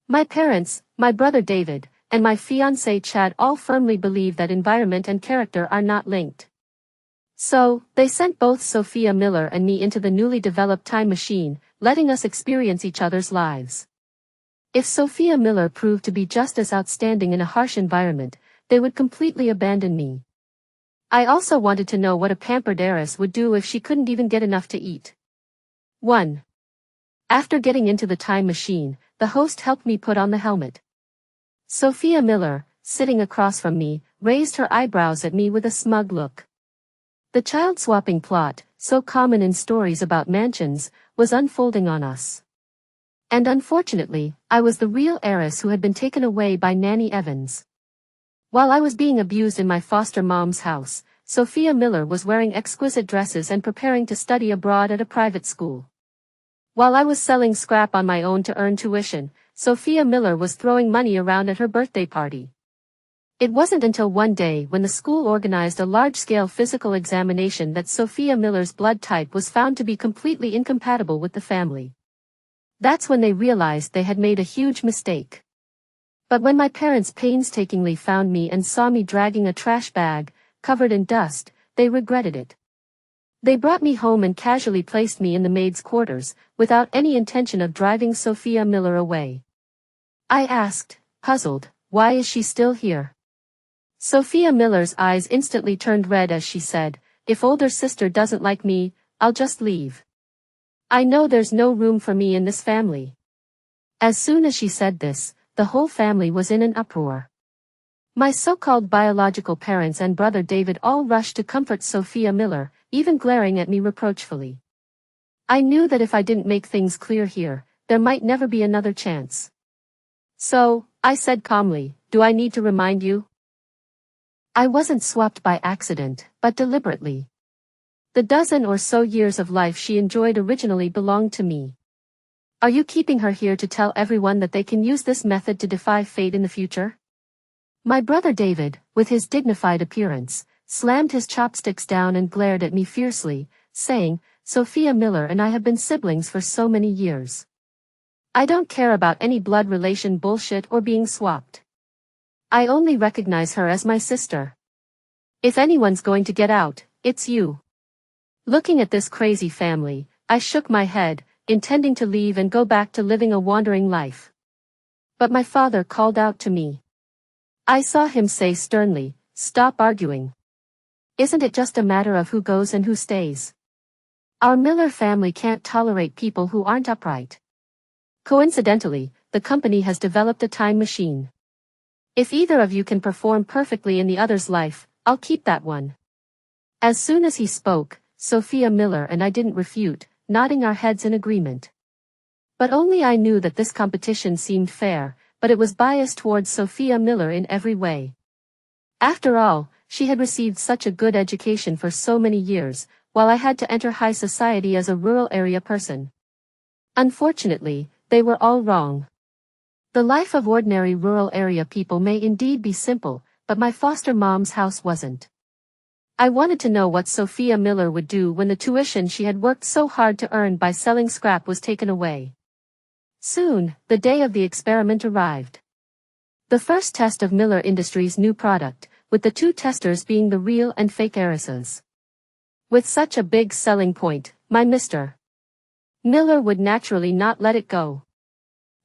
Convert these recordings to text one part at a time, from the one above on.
My parents, my brother David, and my fiancé Chad all firmly believe that environment and character are not linked. So, they sent both Sophia Miller and me into the newly developed time machine, letting us experience each other's lives. If Sophia Miller proved to be just as outstanding in a harsh environment, they would completely abandon me. I also wanted to know what a pampered heiress would do if she couldn't even get enough to eat. 1. After getting into the time machine, the host helped me put on the helmet. Sophia Miller, sitting across from me, raised her eyebrows at me with a smug look. The child-swapping plot, so common in stories about mansions, was unfolding on us. And unfortunately, I was the real heiress who had been taken away by Nanny Evans. While I was being abused in my foster mom's house, Sophia Miller was wearing exquisite dresses and preparing to study abroad at a private school. While I was selling scrap on my own to earn tuition, Sophia Miller was throwing money around at her birthday party. It wasn't until one day when the school organized a large-scale physical examination that Sophia Miller's blood type was found to be completely incompatible with the family. That's when they realized they had made a huge mistake. But when my parents painstakingly found me and saw me dragging a trash bag, covered in dust, they regretted it. They brought me home and casually placed me in the maid's quarters, without any intention of driving Sophia Miller away. I asked, puzzled, why is she still here? Sophia Miller's eyes instantly turned red as she said, if older sister doesn't like me, I'll just leave. I know there's no room for me in this family. As soon as she said this, the whole family was in an uproar. My so-called biological parents and brother David all rushed to comfort Sophia Miller, even glaring at me reproachfully. I knew that if I didn't make things clear here, there might never be another chance. So, I said calmly, do I need to remind you? I wasn't swapped by accident, but deliberately. The dozen or so years of life she enjoyed originally belonged to me. Are you keeping her here to tell everyone that they can use this method to defy fate in the future? My brother David, with his dignified appearance, slammed his chopsticks down and glared at me fiercely, saying, Sophia Miller and I have been siblings for so many years. I don't care about any blood relation bullshit or being swapped. I only recognize her as my sister. If anyone's going to get out, it's you. Looking at this crazy family, I shook my head, intending to leave and go back to living a wandering life. But my father called out to me. I saw him say sternly, stop arguing. Isn't it just a matter of who goes and who stays? Our Miller family can't tolerate people who aren't upright. Coincidentally, the company has developed a time machine. If either of you can perform perfectly in the other's life, I'll keep that one. As soon as he spoke, Sophia Miller and I didn't refute, nodding our heads in agreement. But only I knew that this competition seemed fair, but it was biased towards Sophia Miller in every way. After all, she had received such a good education for so many years, while I had to enter high society as a rural area person. Unfortunately, they were all wrong. The life of ordinary rural area people may indeed be simple, but my foster mom's house wasn't. I wanted to know what Sophia Miller would do when the tuition she had worked so hard to earn by selling scrap was taken away. Soon, the day of the experiment arrived. The first test of Miller Industries' new product, with the two testers being the real and fake heiresses. With such a big selling point, my Mr. Miller would naturally not let it go.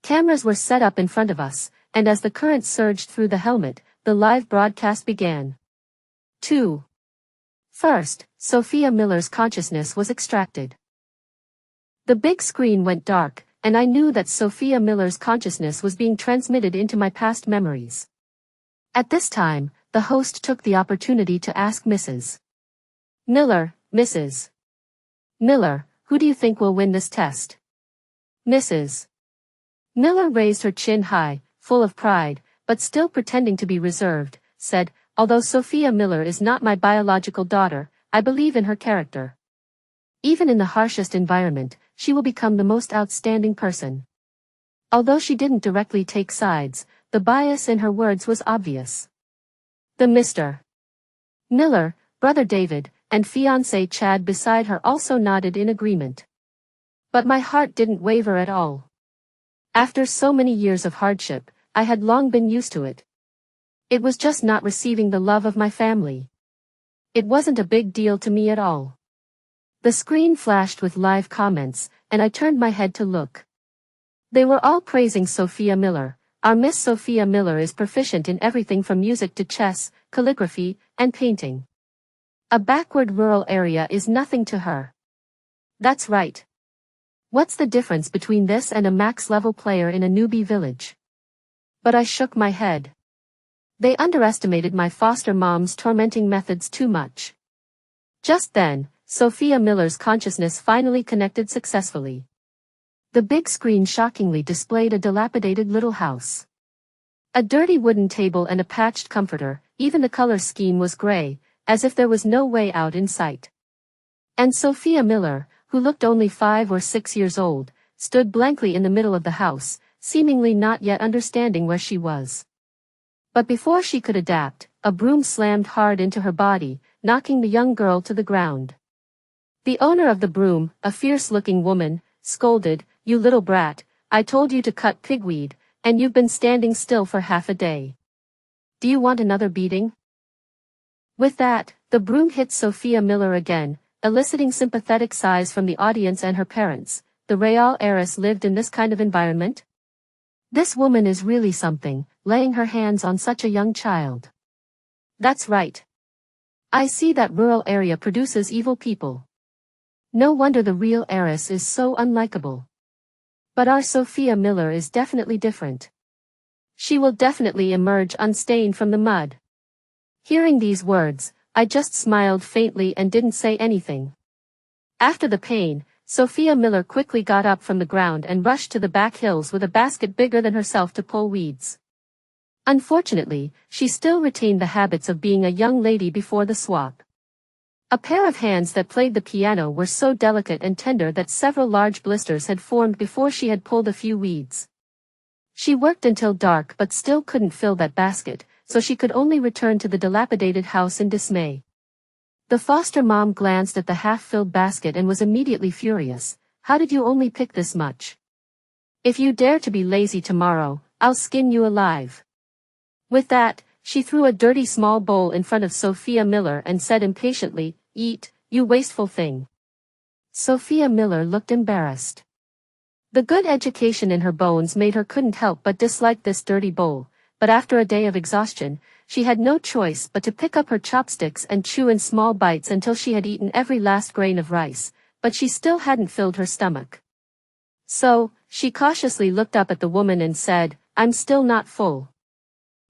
Cameras were set up in front of us, and as the current surged through the helmet, the live broadcast began. 2. First, Sophia Miller's consciousness was extracted. The big screen went dark, and I knew that Sophia Miller's consciousness was being transmitted into my past memories. At this time, the host took the opportunity to ask Mrs. Miller, Mrs. Miller, who do you think will win this test? Mrs. Miller raised her chin high, full of pride, but still pretending to be reserved, said, although Sophia Miller is not my biological daughter, I believe in her character. Even in the harshest environment, she will become the most outstanding person. Although she didn't directly take sides, the bias in her words was obvious. The Mr. Miller, brother David, and fiancé Chad beside her also nodded in agreement. But my heart didn't waver at all. After so many years of hardship, I had long been used to it. It was just not receiving the love of my family. It wasn't a big deal to me at all. The screen flashed with live comments, and I turned my head to look. They were all praising Sophia Miller. Our Miss Sophia Miller is proficient in everything from music to chess, calligraphy, and painting. A backward rural area is nothing to her. That's right. What's the difference between this and a max-level player in a newbie village? But I shook my head. They underestimated my foster mom's tormenting methods too much. Just then, Sophia Miller's consciousness finally connected successfully. The big screen shockingly displayed a dilapidated little house. A dirty wooden table and a patched comforter, even the color scheme was gray, as if there was no way out in sight. And Sophia Miller, who looked only 5 or 6 years old, stood blankly in the middle of the house, seemingly not yet understanding where she was. But before she could adapt, a broom slammed hard into her body, knocking the young girl to the ground. The owner of the broom, a fierce-looking woman, scolded, "You little brat, I told you to cut pigweed, and you've been standing still for half a day. Do you want another beating?" With that, the broom hit Sophia Miller again, eliciting sympathetic sighs from the audience and her parents. The Real heiress lived in this kind of environment? This woman is really something, laying her hands on such a young child. That's right. I see that rural area produces evil people. No wonder the real heiress is so unlikable. But our Sophia Miller is definitely different. She will definitely emerge unstained from the mud. Hearing these words, I just smiled faintly and didn't say anything. After the pain, Sophia Miller quickly got up from the ground and rushed to the back hills with a basket bigger than herself to pull weeds. Unfortunately, she still retained the habits of being a young lady before the swap. A pair of hands that played the piano were so delicate and tender that several large blisters had formed before she had pulled a few weeds. She worked until dark but still couldn't fill that basket, so she could only return to the dilapidated house in dismay. The foster mom glanced at the half-filled basket and was immediately furious. "How did you only pick this much? If you dare to be lazy tomorrow, I'll skin you alive." With that, she threw a dirty small bowl in front of Sophia Miller and said impatiently, "Eat, you wasteful thing." Sophia Miller looked embarrassed. The good education in her bones made her couldn't help but dislike this dirty bowl, but after a day of exhaustion, she had no choice but to pick up her chopsticks and chew in small bites until she had eaten every last grain of rice, but she still hadn't filled her stomach. So, she cautiously looked up at the woman and said, "I'm still not full."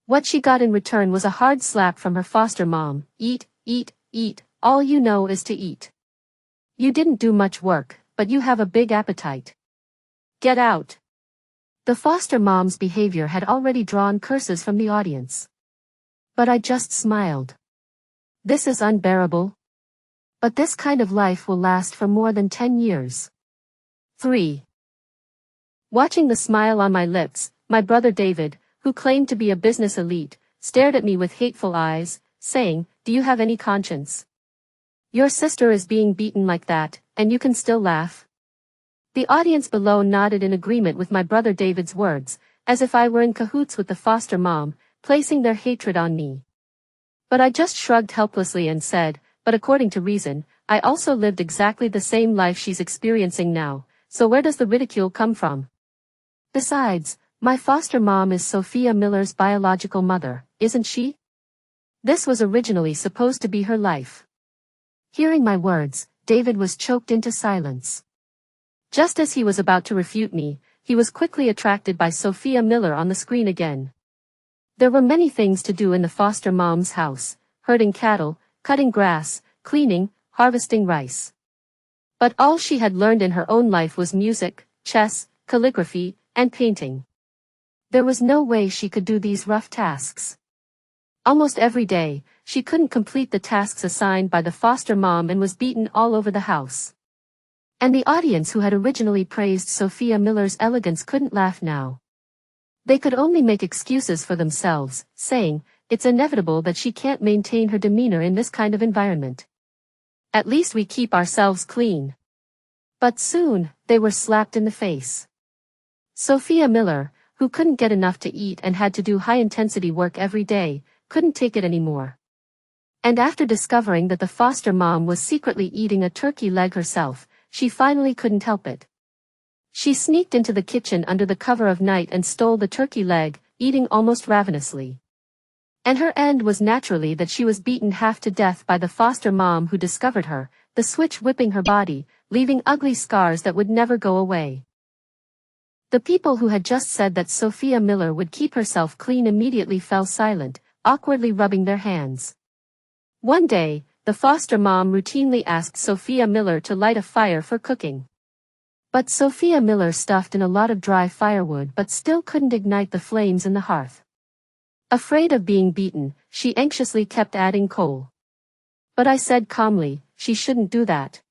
What she got in return was a hard slap from her foster mom. "Eat, eat, eat, all you know is to eat. You didn't do much work, but you have a big appetite. Get out." The foster mom's behavior had already drawn curses from the audience. But I just smiled. This is unbearable. But this kind of life will last for more than 10 years. 3. Watching the smile on my lips, my brother David, who claimed to be a business elite, stared at me with hateful eyes, saying, "Do you have any conscience? Your sister is being beaten like that, and you can still laugh?" The audience below nodded in agreement with my brother David's words, as if I were in cahoots with the foster mom, placing their hatred on me. But I just shrugged helplessly and said, "But according to reason, I also lived exactly the same life she's experiencing now, so where does the ridicule come from? Besides, my foster mom is Sophia Miller's biological mother, isn't she? This was originally supposed to be her life." Hearing my words, David was choked into silence. Just as he was about to refute me, he was quickly attracted by Sophia Miller on the screen again. There were many things to do in the foster mom's house: herding cattle, cutting grass, cleaning, harvesting rice. But all she had learned in her own life was music, chess, calligraphy, and painting. There was no way she could do these rough tasks. Almost every day, she couldn't complete the tasks assigned by the foster mom and was beaten all over the house. And the audience who had originally praised Sophia Miller's elegance couldn't laugh now. They could only make excuses for themselves, saying, "It's inevitable that she can't maintain her demeanor in this kind of environment. At least we keep ourselves clean." But soon, they were slapped in the face. Sophia Miller, who couldn't get enough to eat and had to do high-intensity work every day, couldn't take it anymore. And after discovering that the foster mom was secretly eating a turkey leg herself, she finally couldn't help it. She sneaked into the kitchen under the cover of night and stole the turkey leg, eating almost ravenously. And her end was naturally that she was beaten half to death by the foster mom who discovered her, the switch whipping her body, leaving ugly scars that would never go away. The people who had just said that Sophia Miller would keep herself clean immediately fell silent, awkwardly rubbing their hands. One day, the foster mom routinely asked Sophia Miller to light a fire for cooking. But Sophia Miller stuffed in a lot of dry firewood but still couldn't ignite the flames in the hearth. Afraid of being beaten, she anxiously kept adding coal. But I said calmly, she shouldn't do that.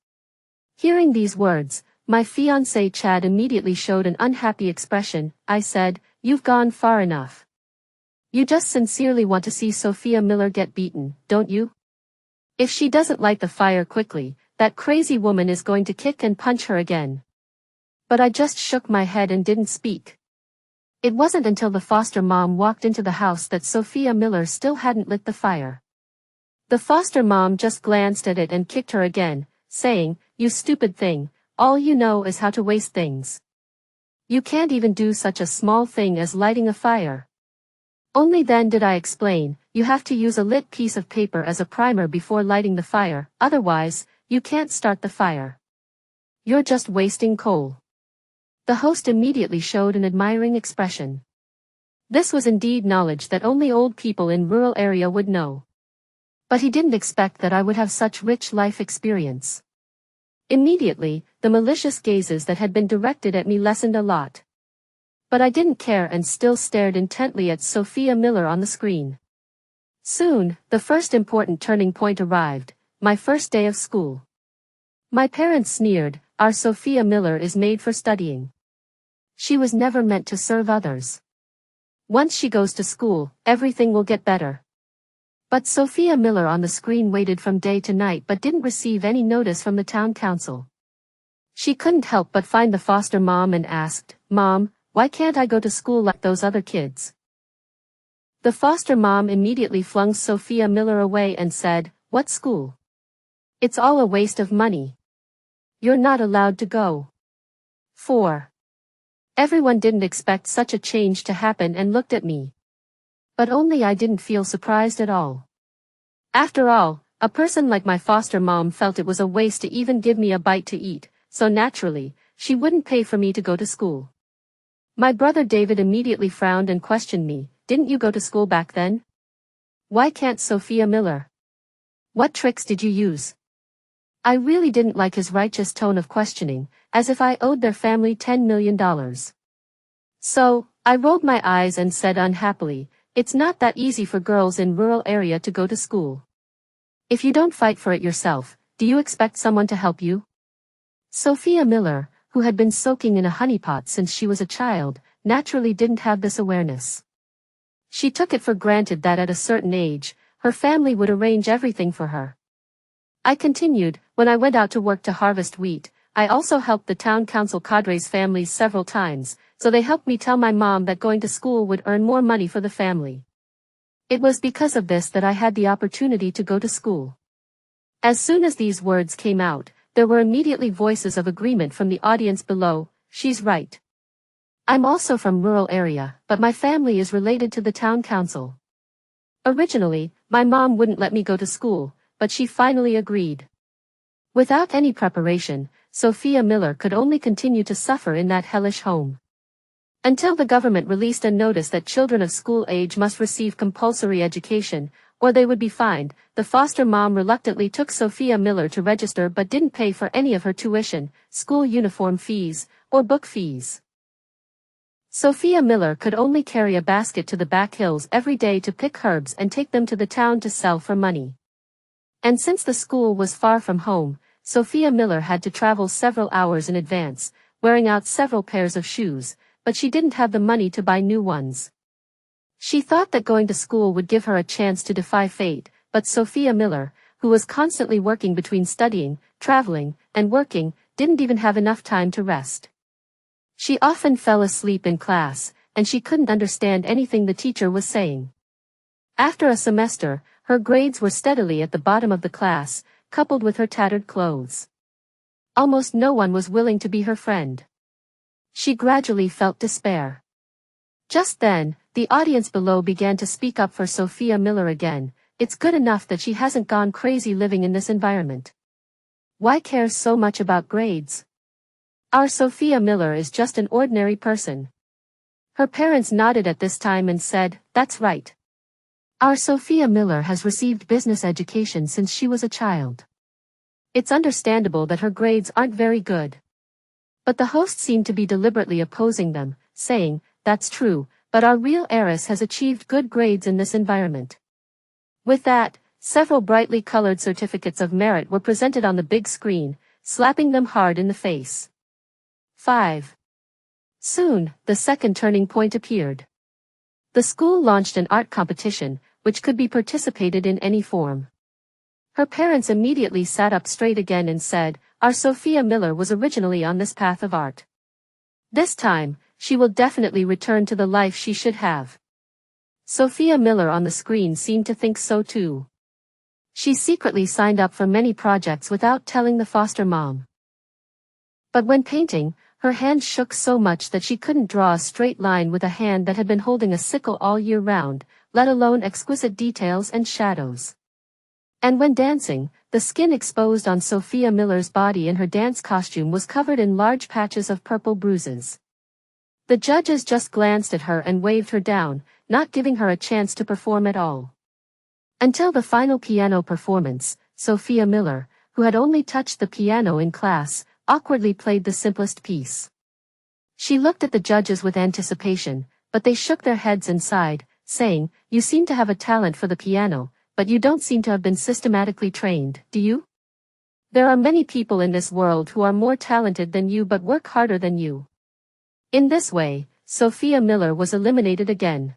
Hearing these words, my fiancé Chad immediately showed an unhappy expression. I said, "You've gone far enough. You just sincerely want to see Sophia Miller get beaten, don't you? If she doesn't light the fire quickly, that crazy woman is going to kick and punch her again." But I just shook my head and didn't speak. It wasn't until the foster mom walked into the house that Sophia Miller still hadn't lit the fire. The foster mom just glanced at it and kicked her again, saying, "You stupid thing, all you know is how to waste things. You can't even do such a small thing as lighting a fire." Only then did I explain, "You have to use a lit piece of paper as a primer before lighting the fire, otherwise, you can't start the fire. You're just wasting coal." The host immediately showed an admiring expression. This was indeed knowledge that only old people in rural area would know. But he didn't expect that I would have such rich life experience. Immediately, the malicious gazes that had been directed at me lessened a lot. But I didn't care and still stared intently at Sophia Miller on the screen. Soon, the first important turning point arrived, my first day of school. My parents sneered, "Our Sophia Miller is made for studying. She was never meant to serve others. Once she goes to school, everything will get better." But Sophia Miller on the screen waited from day to night but didn't receive any notice from the town council. She couldn't help but find the foster mom and asked, "Mom, why can't I go to school like those other kids?" The foster mom immediately flung Sophia Miller away and said, "What school? It's all a waste of money. You're not allowed to go." 4. Everyone didn't expect such a change to happen and looked at me. But only I didn't feel surprised at all. After all, a person like my foster mom felt it was a waste to even give me a bite to eat, so naturally, she wouldn't pay for me to go to school. My brother David immediately frowned and questioned me, "Didn't you go to school back then? Why can't Sophia Miller? What tricks did you use?" I really didn't like his righteous tone of questioning, as if I owed their family $10 million. So, I rolled my eyes and said unhappily, "It's not that easy for girls in rural area to go to school. If you don't fight for it yourself, do you expect someone to help you?" Sophia Miller, who had been soaking in a honeypot since she was a child, naturally didn't have this awareness. She took it for granted that at a certain age, her family would arrange everything for her. I continued, "When I went out to work to harvest wheat, I also helped the town council cadres' families several times, so they helped me tell my mom that going to school would earn more money for the family. It was because of this that I had the opportunity to go to school." As soon as these words came out, there were immediately voices of agreement from the audience below. "She's right. I'm also from rural area, but my family is related to the town council. Originally, my mom wouldn't let me go to school, but she finally agreed." Without any preparation, Sophia Miller could only continue to suffer in that hellish home. Until the government released a notice that children of school age must receive compulsory education, or they would be fined, the foster mom reluctantly took Sophia Miller to register but didn't pay for any of her tuition, school uniform fees, or book fees. Sophia Miller could only carry a basket to the back hills every day to pick herbs and take them to the town to sell for money. And since the school was far from home, Sophia Miller had to travel several hours in advance, wearing out several pairs of shoes, but she didn't have the money to buy new ones. She thought that going to school would give her a chance to defy fate, but Sophia Miller, who was constantly working between studying, traveling, and working, didn't even have enough time to rest. She often fell asleep in class, and she couldn't understand anything the teacher was saying. After a semester, her grades were steadily at the bottom of the class, coupled with her tattered clothes. Almost no one was willing to be her friend. She gradually felt despair. Just then, the audience below began to speak up for Sophia Miller again. It's good enough that she hasn't gone crazy living in this environment. Why care so much about grades? Our Sophia Miller is just an ordinary person. Her parents nodded at this time and said, "That's right. Our Sophia Miller has received business education since she was a child. It's understandable that her grades aren't very good." But the host seemed to be deliberately opposing them, saying, "That's true, but our real heiress has achieved good grades in this environment." With that, several brightly colored certificates of merit were presented on the big screen, slapping them hard in the face. 5. Soon, the second turning point appeared. The school launched an art competition, which could be participated in any form. Her parents immediately sat up straight again and said, "Our Sophia Miller was originally on this path of art. This time, she will definitely return to the life she should have." Sophia Miller on the screen seemed to think so too. She secretly signed up for many projects without telling the foster mom. But when painting, her hand shook so much that she couldn't draw a straight line with a hand that had been holding a sickle all year round, let alone exquisite details and shadows. And when dancing, the skin exposed on Sophia Miller's body in her dance costume was covered in large patches of purple bruises. The judges just glanced at her and waved her down, not giving her a chance to perform at all. Until the final piano performance, Sophia Miller, who had only touched the piano in class, awkwardly played the simplest piece. She looked at the judges with anticipation, but they shook their heads and sighed, saying, "You seem to have a talent for the piano, but you don't seem to have been systematically trained, do you? There are many people in this world who are more talented than you but work harder than you." In this way, Sophia Miller was eliminated again.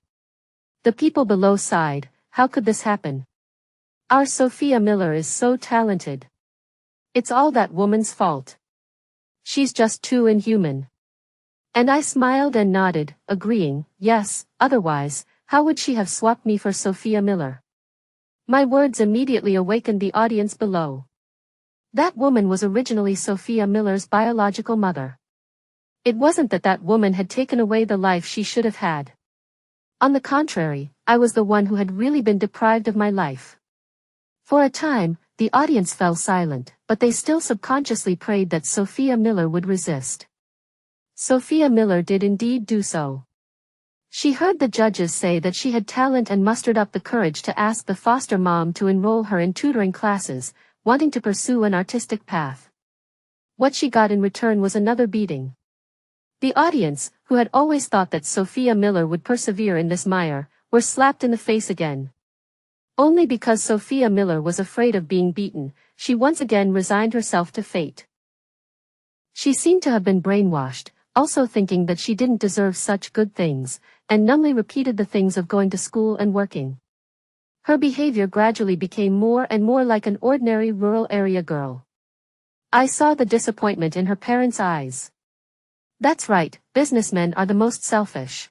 The people below sighed, "How could this happen? Our Sophia Miller is so talented. It's all that woman's fault. She's just too inhuman." And I smiled and nodded, agreeing, yes, otherwise, how would she have swapped me for Sophia Miller? My words immediately awakened the audience below. That woman was originally Sophia Miller's biological mother. It wasn't that that woman had taken away the life she should have had. On the contrary, I was the one who had really been deprived of my life. For a time, the audience fell silent, but they still subconsciously prayed that Sophia Miller would resist. Sophia Miller did indeed do so. She heard the judges say that she had talent and mustered up the courage to ask the foster mom to enroll her in tutoring classes, wanting to pursue an artistic path. What she got in return was another beating. The audience, who had always thought that Sophia Miller would persevere in this mire, were slapped in the face again. Only because Sophia Miller was afraid of being beaten, she once again resigned herself to fate. She seemed to have been brainwashed, also thinking that she didn't deserve such good things, and numbly repeated the things of going to school and working. Her behavior gradually became more and more like an ordinary rural area girl. I saw the disappointment in her parents' eyes. That's right, businessmen are the most selfish.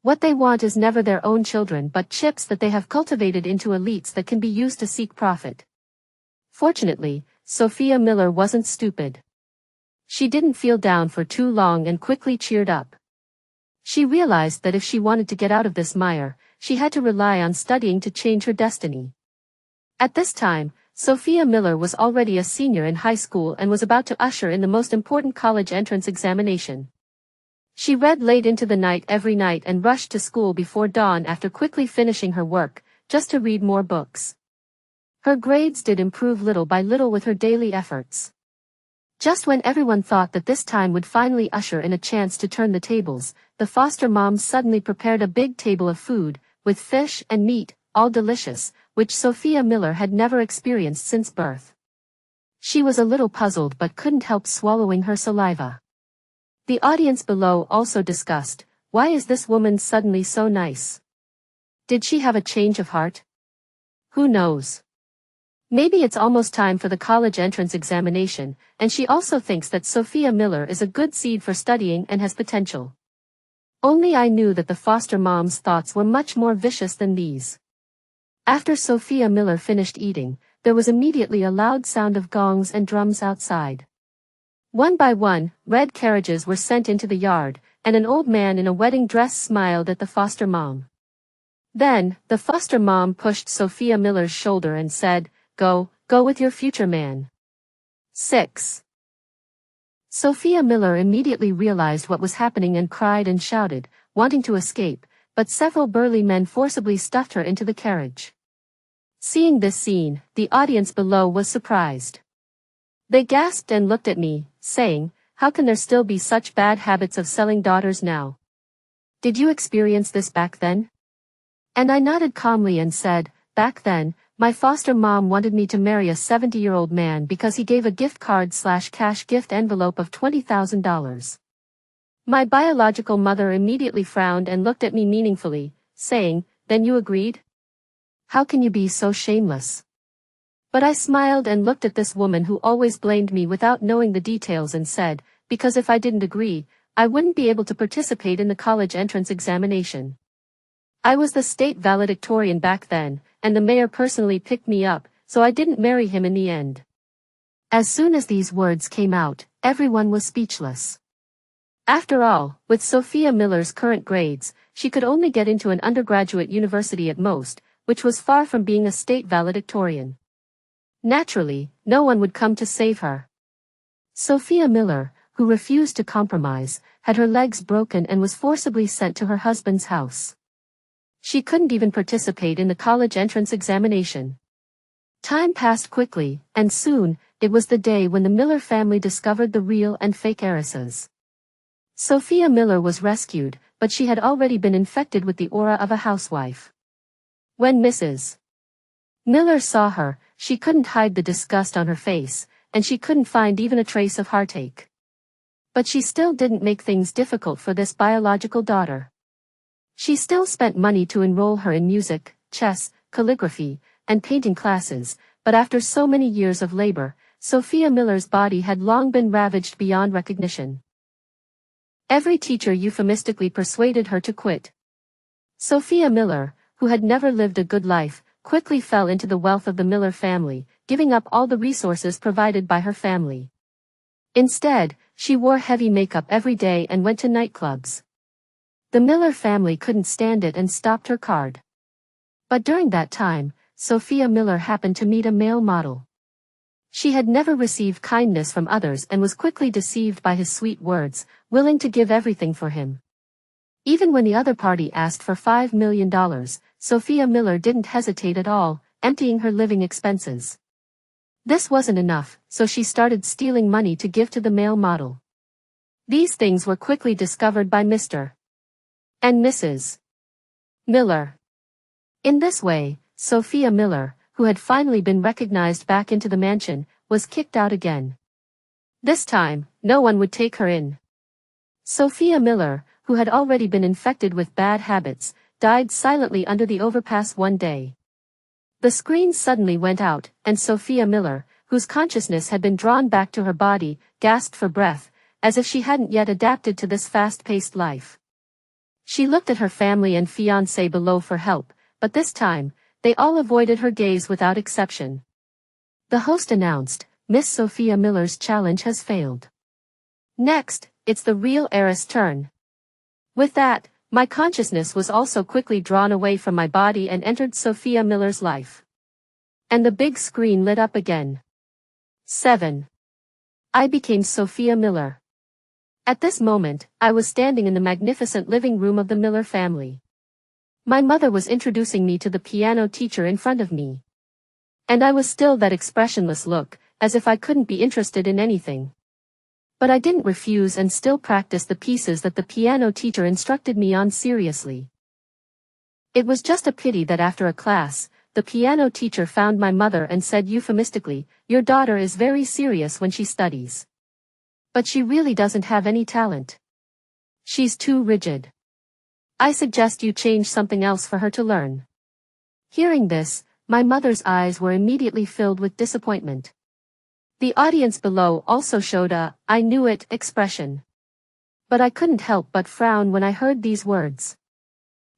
What they want is never their own children but chips that they have cultivated into elites that can be used to seek profit. Fortunately, Sophia Miller wasn't stupid. She didn't feel down for too long and quickly cheered up. She realized that if she wanted to get out of this mire, she had to rely on studying to change her destiny. At this time, Sophia Miller was already a senior in high school and was about to usher in the most important college entrance examination. She read late into the night every night and rushed to school before dawn after quickly finishing her work, just to read more books. Her grades did improve little by little with her daily efforts. Just when everyone thought that this time would finally usher in a chance to turn the tables, the foster mom suddenly prepared a big table of food, with fish and meat, all delicious, which Sophia Miller had never experienced since birth. She was a little puzzled but couldn't help swallowing her saliva. The audience below also discussed, why is this woman suddenly so nice? Did she have a change of heart? Who knows? Maybe it's almost time for the college entrance examination, and she also thinks that Sophia Miller is a good seed for studying and has potential. Only I knew that the foster mom's thoughts were much more vicious than these. After Sophia Miller finished eating, there was immediately a loud sound of gongs and drums outside. One by one, red carriages were sent into the yard, and an old man in a wedding dress smiled at the foster mom. Then, the foster mom pushed Sophia Miller's shoulder and said, "Go with your future man." 6. Sophia Miller immediately realized what was happening and cried and shouted, wanting to escape, but several burly men forcibly stuffed her into the carriage. Seeing this scene, the audience below was surprised. They gasped and looked at me, saying, "How can there still be such bad habits of selling daughters now? Did you experience this back then?" And I nodded calmly and said, "Back then, my foster mom wanted me to marry a 70-year-old man because he gave a gift card/cash gift envelope of $20,000. My biological mother immediately frowned and looked at me meaningfully, saying, "Then you agreed? How can you be so shameless?" But I smiled and looked at this woman who always blamed me without knowing the details and said, "Because if I didn't agree, I wouldn't be able to participate in the college entrance examination. I was the state valedictorian back then, and the mayor personally picked me up, so I didn't marry him in the end." As soon as these words came out, everyone was speechless. After all, with Sophia Miller's current grades, she could only get into an undergraduate university at most, which was far from being a state valedictorian. Naturally, no one would come to save her. Sophia Miller, who refused to compromise, had her legs broken and was forcibly sent to her husband's house. She couldn't even participate in the college entrance examination. Time passed quickly, and soon, it was the day when the Miller family discovered the real and fake heiresses. Sophia Miller was rescued, but she had already been infected with the aura of a housewife. When Mrs. Miller saw her, she couldn't hide the disgust on her face, and she couldn't find even a trace of heartache. But she still didn't make things difficult for this biological daughter. She still spent money to enroll her in music, chess, calligraphy, and painting classes, but after so many years of labor, Sophia Miller's body had long been ravaged beyond recognition. Every teacher euphemistically persuaded her to quit. Sophia Miller, who had never lived a good life, quickly fell into the wealth of the Miller family, giving up all the resources provided by her family. Instead, she wore heavy makeup every day and went to nightclubs. The Miller family couldn't stand it and stopped her card. But during that time, Sophia Miller happened to meet a male model. She had never received kindness from others and was quickly deceived by his sweet words, willing to give everything for him. Even when the other party asked for $5 million, Sophia Miller didn't hesitate at all, emptying her living expenses. This wasn't enough, so she started stealing money to give to the male model. These things were quickly discovered by Mr. and Mrs. Miller. In this way, Sophia Miller, who had finally been recognized back into the mansion, was kicked out again. This time, no one would take her in. Sophia Miller, who had already been infected with bad habits, died silently under the overpass one day. The screen suddenly went out, and Sophia Miller, whose consciousness had been drawn back to her body, gasped for breath, as if she hadn't yet adapted to this fast-paced life. She looked at her family and fiancé below for help, but this time, they all avoided her gaze without exception. The host announced, "Miss Sophia Miller's challenge has failed. Next, it's the real heiress' turn." With that, my consciousness was also quickly drawn away from my body and entered Sophia Miller's life. And the big screen lit up again. 7. I became Sophia Miller. At this moment, I was standing in the magnificent living room of the Miller family. My mother was introducing me to the piano teacher in front of me. And I was still that expressionless look, as if I couldn't be interested in anything. But I didn't refuse and still practiced the pieces that the piano teacher instructed me on seriously. It was just a pity that after a class, the piano teacher found my mother and said euphemistically, "Your daughter is very serious when she studies. But she really doesn't have any talent. She's too rigid. I suggest you change something else for her to learn." Hearing this, My mother's eyes were immediately filled with disappointment. The audience below also showed a "I knew it" expression. But I couldn't help but frown when I heard these words.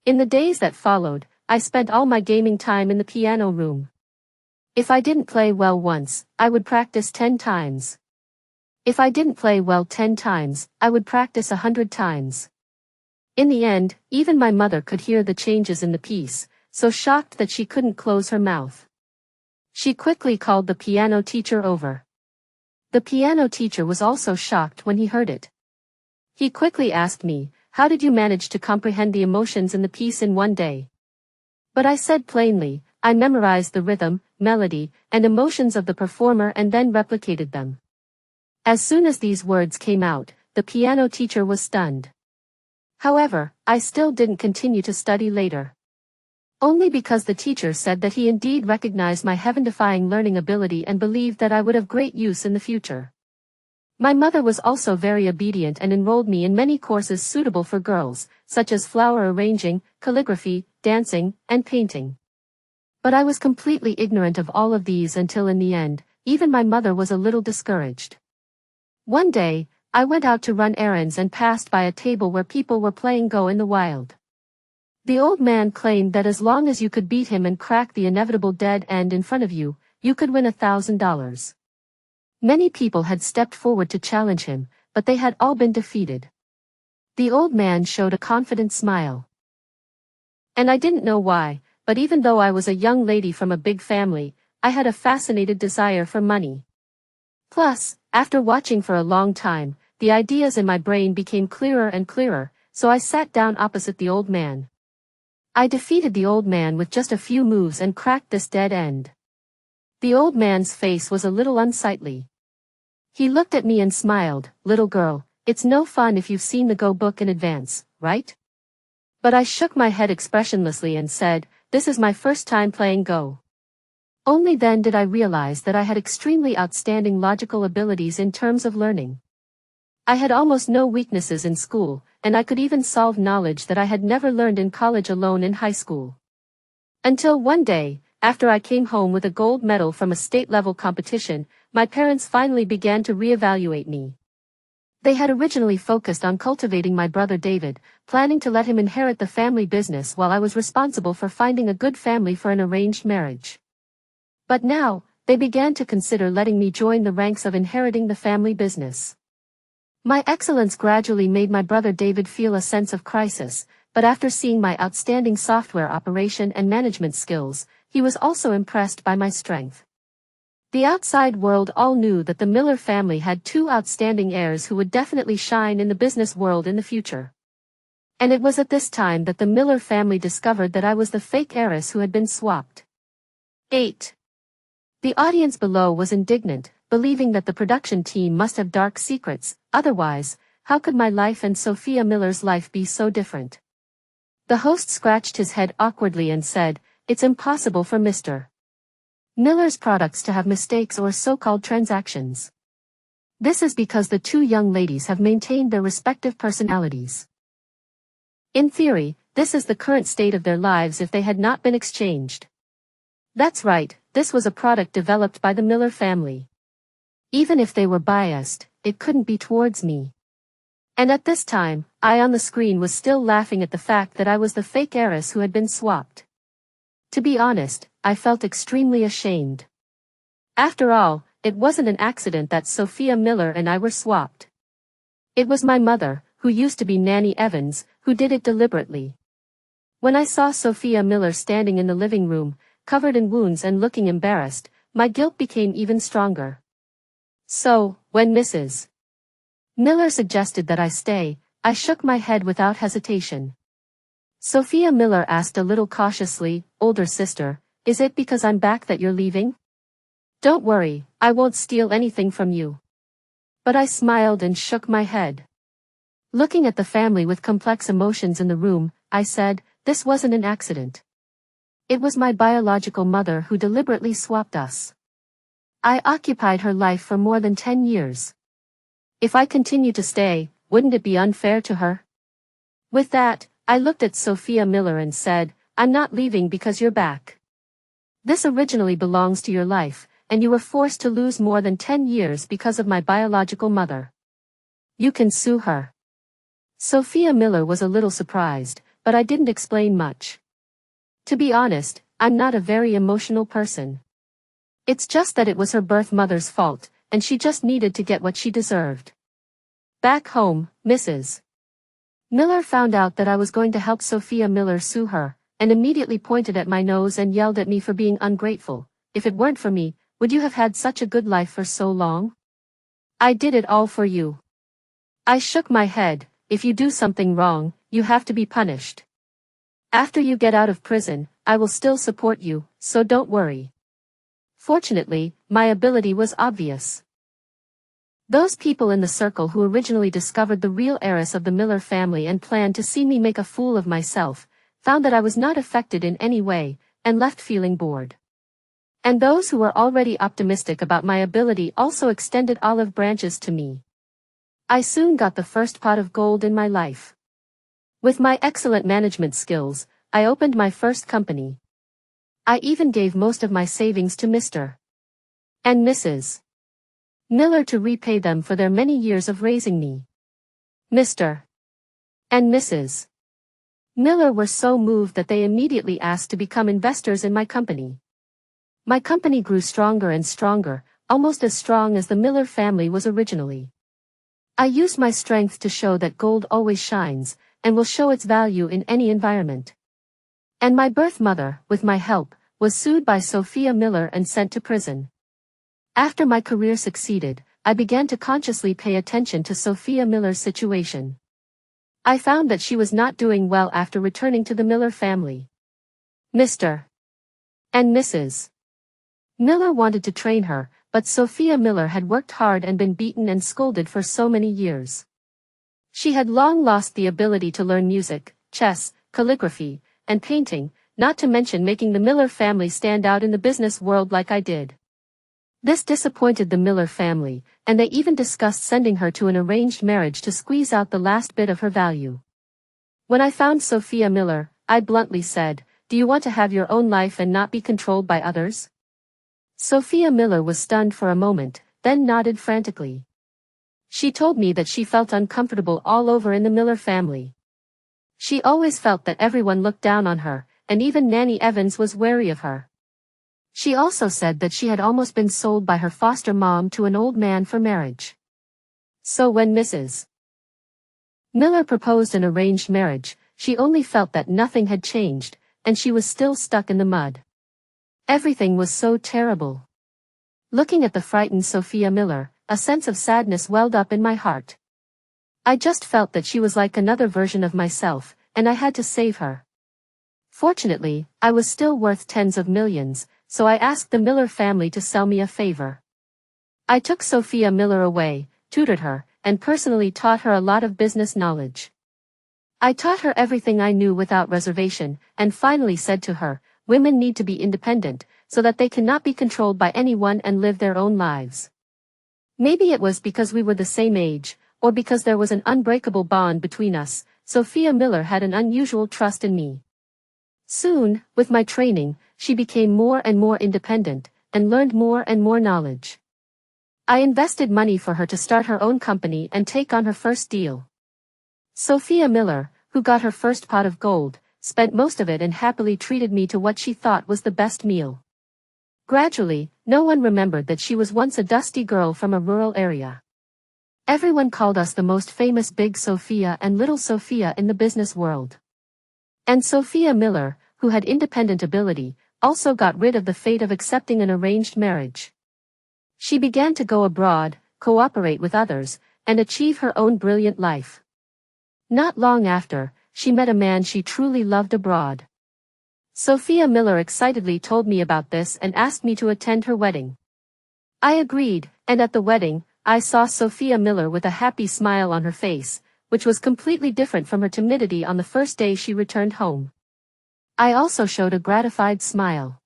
In the days that followed, I spent all my gaming time in the piano room. If I didn't play well once, I would practice 10 times. If I didn't play well 10 times, I would practice 100 times. In the end, even my mother could hear the changes in the piece, so shocked that she couldn't close her mouth. She quickly called the piano teacher over. The piano teacher was also shocked when he heard it. He quickly asked me, "How did you manage to comprehend the emotions in the piece in one day?" But I said plainly, "I memorized the rhythm, melody, and emotions of the performer and then replicated them." As soon as these words came out, the piano teacher was stunned. However, I still didn't continue to study later. Only because the teacher said that he indeed recognized my heaven-defying learning ability and believed that I would have great use in the future. My mother was also very obedient and enrolled me in many courses suitable for girls, such as flower arranging, calligraphy, dancing, and painting. But I was completely ignorant of all of these until in the end, even my mother was a little discouraged. One day, I went out to run errands and passed by a table where people were playing Go in the wild. The old man claimed that as long as you could beat him and crack the inevitable dead end in front of you, you could win $1,000. Many people had stepped forward to challenge him, but they had all been defeated. The old man showed a confident smile. And I didn't know why, but even though I was a young lady from a big family, I had a fascinated desire for money. Plus, after watching for a long time, the ideas in my brain became clearer and clearer, so I sat down opposite the old man. I defeated the old man with just a few moves and cracked this dead end. The old man's face was a little unsightly. He looked at me and smiled, "Little girl, it's no fun if you've seen the Go book in advance, right?" But I shook my head expressionlessly and said, "This is my first time playing Go." Only then did I realize that I had extremely outstanding logical abilities in terms of learning. I had almost no weaknesses in school, and I could even solve knowledge that I had never learned in college alone in high school. Until one day, after I came home with a gold medal from a state-level competition, my parents finally began to reevaluate me. They had originally focused on cultivating my brother David, planning to let him inherit the family business while I was responsible for finding a good family for an arranged marriage. But now, they began to consider letting me join the ranks of inheriting the family business. My excellence gradually made my brother David feel a sense of crisis, but after seeing my outstanding software operation and management skills, he was also impressed by my strength. The outside world all knew that the Miller family had two outstanding heirs who would definitely shine in the business world in the future. And it was at this time that the Miller family discovered that I was the fake heiress who had been swapped. 8. The audience below was indignant, believing that the production team must have dark secrets, otherwise, how could my life and Sophia Miller's life be so different? The host scratched his head awkwardly and said, "It's impossible for Mr. Miller's products to have mistakes or so-called transactions. This is because the two young ladies have maintained their respective personalities. In theory, this is the current state of their lives if they had not been exchanged." That's right, this was a product developed by the Miller family. Even if they were biased, it couldn't be towards me. And at this time, I on the screen was still laughing at the fact that I was the fake heiress who had been swapped. To be honest, I felt extremely ashamed. After all, it wasn't an accident that Sophia Miller and I were swapped. It was my mother, who used to be Nanny Evans, who did it deliberately. When I saw Sophia Miller standing in the living room, covered in wounds and looking embarrassed, my guilt became even stronger. So, when Mrs. Miller suggested that I stay, I shook my head without hesitation. Sophia Miller asked a little cautiously, "Older sister, is it because I'm back that you're leaving?" "Don't worry, I won't steal anything from you." But I smiled and shook my head. Looking at the family with complex emotions in the room, I said, "This wasn't an accident. It was my biological mother who deliberately swapped us. I occupied her life for more than 10 years. If I continue to stay, wouldn't it be unfair to her?" With that, I looked at Sophia Miller and said, "I'm not leaving because you're back. This originally belongs to your life, and you were forced to lose more than 10 years because of my biological mother. You can sue her." Sophia Miller was a little surprised, but I didn't explain much. To be honest, I'm not a very emotional person. It's just that it was her birth mother's fault, and she just needed to get what she deserved. Back home, Mrs. Miller found out that I was going to help Sophia Miller sue her, and immediately pointed at my nose and yelled at me for being ungrateful. "If it weren't for me, would you have had such a good life for so long? I did it all for you." I shook my head. "If you do something wrong, you have to be punished. After you get out of prison, I will still support you, so don't worry." Fortunately, my ability was obvious. Those people in the circle who originally discovered the real heiress of the Miller family and planned to see me make a fool of myself, found that I was not affected in any way, and left feeling bored. And those who were already optimistic about my ability also extended olive branches to me. I soon got the first pot of gold in my life. With my excellent management skills, I opened my first company. I even gave most of my savings to Mr. and Mrs. Miller to repay them for their many years of raising me. Mr. and Mrs. Miller were so moved that they immediately asked to become investors in my company. My company grew stronger and stronger, almost as strong as the Miller family was originally. I used my strength to show that gold always shines, and will show its value in any environment. And my birth mother, with my help, was sued by Sophia Miller and sent to prison. After my career succeeded, I began to consciously pay attention to Sophia Miller's situation. I found that she was not doing well after returning to the Miller family. Mr. and Mrs. Miller wanted to train her, but Sophia Miller had worked hard and been beaten and scolded for so many years. She had long lost the ability to learn music, chess, calligraphy, and painting, not to mention making the Miller family stand out in the business world like I did. This disappointed the Miller family, and they even discussed sending her to an arranged marriage to squeeze out the last bit of her value. When I found Sophia Miller, I bluntly said, "Do you want to have your own life and not be controlled by others?" Sophia Miller was stunned for a moment, then nodded frantically. She told me that she felt uncomfortable all over in the Miller family. She always felt that everyone looked down on her, and even Nanny Evans was wary of her. She also said that she had almost been sold by her foster mom to an old man for marriage. So when Mrs. Miller proposed an arranged marriage, she only felt that nothing had changed, and she was still stuck in the mud. Everything was so terrible. Looking at the frightened Sophia Miller, a sense of sadness welled up in my heart. I just felt that she was like another version of myself, and I had to save her. Fortunately, I was still worth tens of millions, so I asked the Miller family to sell me a favor. I took Sophia Miller away, tutored her, and personally taught her a lot of business knowledge. I taught her everything I knew without reservation, and finally said to her, "Women need to be independent, so that they cannot be controlled by anyone and live their own lives." Maybe it was because we were the same age, or because there was an unbreakable bond between us, Sophia Miller had an unusual trust in me. Soon, with my training, she became more and more independent, and learned more and more knowledge. I invested money for her to start her own company and take on her first deal. Sophia Miller, who got her first pot of gold, spent most of it and happily treated me to what she thought was the best meal. Gradually, no one remembered that she was once a dusty girl from a rural area. Everyone called us the most famous Big Sophia and Little Sophia in the business world. And Sophia Miller, who had independent ability, also got rid of the fate of accepting an arranged marriage. She began to go abroad, cooperate with others, and achieve her own brilliant life. Not long after, she met a man she truly loved abroad. Sophia Miller excitedly told me about this and asked me to attend her wedding. I agreed, and at the wedding, I saw Sophia Miller with a happy smile on her face, which was completely different from her timidity on the first day she returned home. I also showed a gratified smile.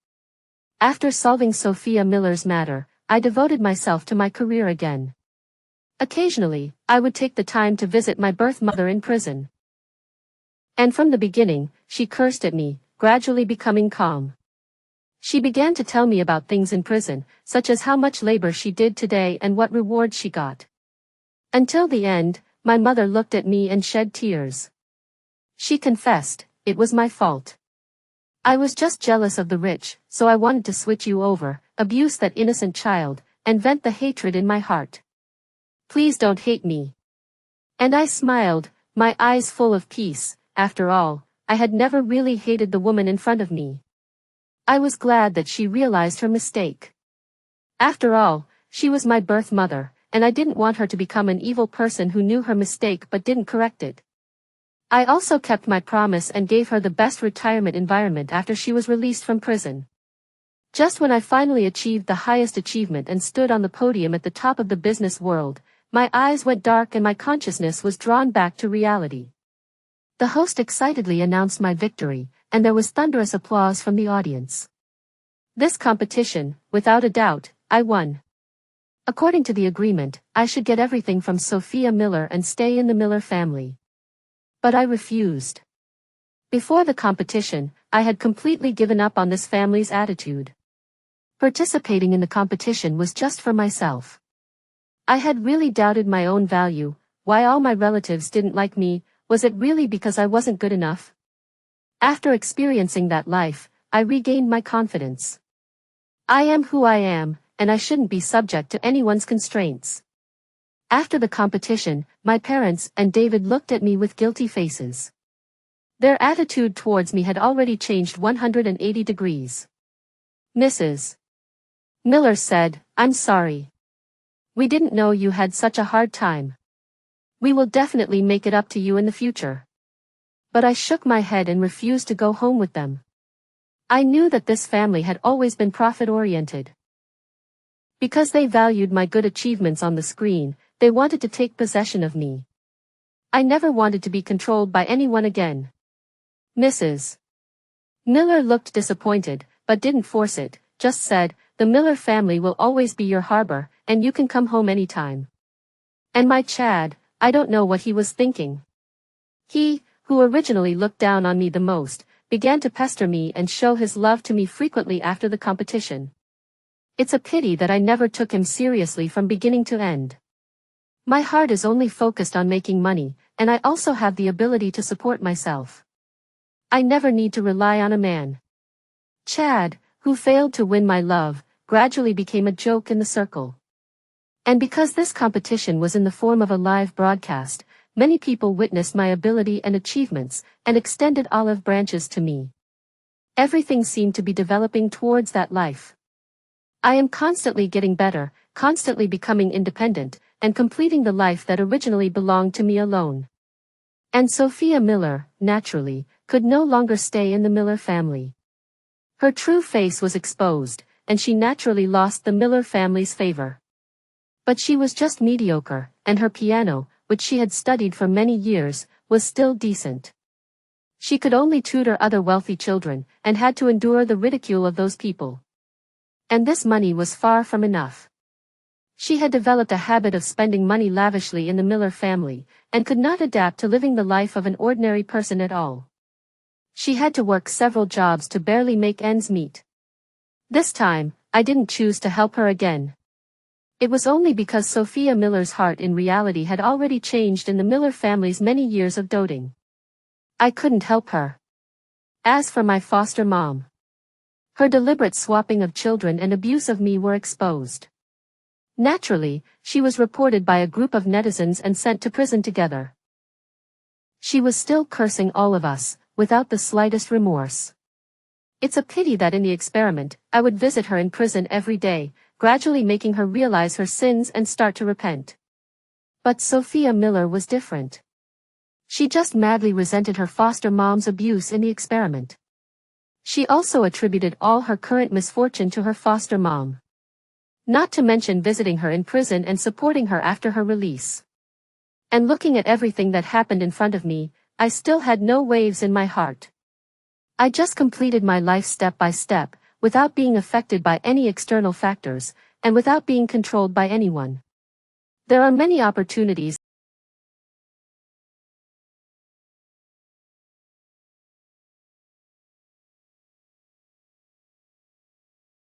After solving Sophia Miller's matter, I devoted myself to my career again. Occasionally, I would take the time to visit my birth mother in prison. And from the beginning, she cursed at me, gradually becoming calm. She began to tell me about things in prison, such as how much labor she did today and what reward she got. Until the end, my mother looked at me and shed tears. She confessed, "It was my fault. I was just jealous of the rich, so I wanted to switch you over, abuse that innocent child, and vent the hatred in my heart. Please don't hate me." And I smiled, my eyes full of peace. After all, I had never really hated the woman in front of me. I was glad that she realized her mistake. After all, she was my birth mother, and I didn't want her to become an evil person who knew her mistake but didn't correct it. I also kept my promise and gave her the best retirement environment after she was released from prison. Just when I finally achieved the highest achievement and stood on the podium at the top of the business world, my eyes went dark and my consciousness was drawn back to reality. The host excitedly announced my victory, and there was thunderous applause from the audience. This competition, without a doubt, I won. According to the agreement, I should get everything from Sophia Miller and stay in the Miller family. But I refused. Before the competition, I had completely given up on this family's attitude. Participating in the competition was just for myself. I had really doubted my own value. Why all my relatives didn't like me? Was it really because I wasn't good enough? After experiencing that life, I regained my confidence. I am who I am, and I shouldn't be subject to anyone's constraints. After the competition, my parents and David looked at me with guilty faces. Their attitude towards me had already changed 180 degrees. "Mrs. Miller said, I'm sorry. We didn't know you had such a hard time. We will definitely make it up to you in the future." But I shook my head and refused to go home with them. I knew that this family had always been profit-oriented. Because they valued my good achievements on the screen, they wanted to take possession of me. I never wanted to be controlled by anyone again. Mrs. Miller looked disappointed, but didn't force it, just said, "The Miller family will always be your harbor, and you can come home anytime." And my Chad, I don't know what he was thinking. He, who originally looked down on me the most, began to pester me and show his love to me frequently after the competition. It's a pity that I never took him seriously from beginning to end. My heart is only focused on making money, and I also have the ability to support myself. I never need to rely on a man. Chad, who failed to win my love, gradually became a joke in the circle. And because this competition was in the form of a live broadcast, many people witnessed my ability and achievements, and extended olive branches to me. Everything seemed to be developing towards that life. I am constantly getting better, constantly becoming independent, and completing the life that originally belonged to me alone. And Sophia Miller, naturally, could no longer stay in the Miller family. Her true face was exposed, and she naturally lost the Miller family's favor. But she was just mediocre, and her piano, which she had studied for many years, was still decent. She could only tutor other wealthy children, and had to endure the ridicule of those people. And this money was far from enough. She had developed a habit of spending money lavishly in the Miller family, and could not adapt to living the life of an ordinary person at all. She had to work several jobs to barely make ends meet. This time, I didn't choose to help her again. It was only because Sophia Miller's heart in reality had already changed in the Miller family's many years of doting. I couldn't help her. As for my foster mom, her deliberate swapping of children and abuse of me were exposed. Naturally, she was reported by a group of netizens and sent to prison together. She was still cursing all of us, without the slightest remorse. It's a pity that in the experiment, I would visit her in prison every day, gradually making her realize her sins and start to repent. But Sophia Miller was different. She just madly resented her foster mom's abuse in the experiment. She also attributed all her current misfortune to her foster mom. Not to mention visiting her in prison and supporting her after her release. And looking at everything that happened in front of me, I still had no waves in my heart. I just completed my life step by step, without being affected by any external factors, and without being controlled by anyone. There are many opportunities